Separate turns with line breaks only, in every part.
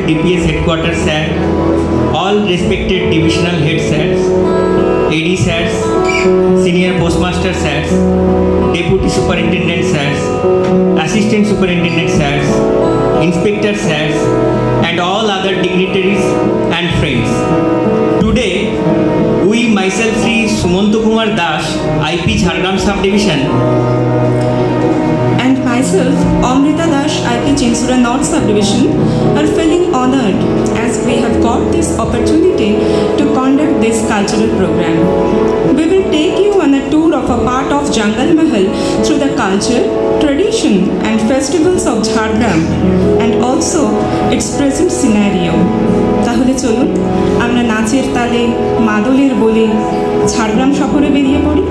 DPS headquarters sir, all respected divisional head sirs, AD sirs, senior postmaster sirs, deputy superintendent sirs, assistant superintendent sirs, inspector sirs, and all other dignitaries and friends. Today, we, myself, Sri Sumanto Kumar Das, IP Jhargram Subdivision,
and myself, Amrita Dash, IP Chinsura North Subdivision, are feeling honored as we have got this opportunity to conduct this cultural program. We will take you on a tour of a part of Jangal Mahal through the culture, tradition and festivals of Jhargram and also its present scenario. তাহলে চলুন আমরা নাচের তালে মাদলের বলে ঝাড়গ্রাম শহরে বেরিয়ে পড়ি।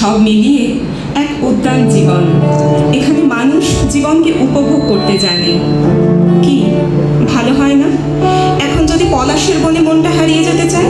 সব মিলিয়ে এক উদ্যান জীবন। এখানে মানুষ জীবনকে উপভোগ করতে জানে। কি ভালো হয় না? এখন যদি পলাশের বনে মনটা হারিয়ে যেতে চায়,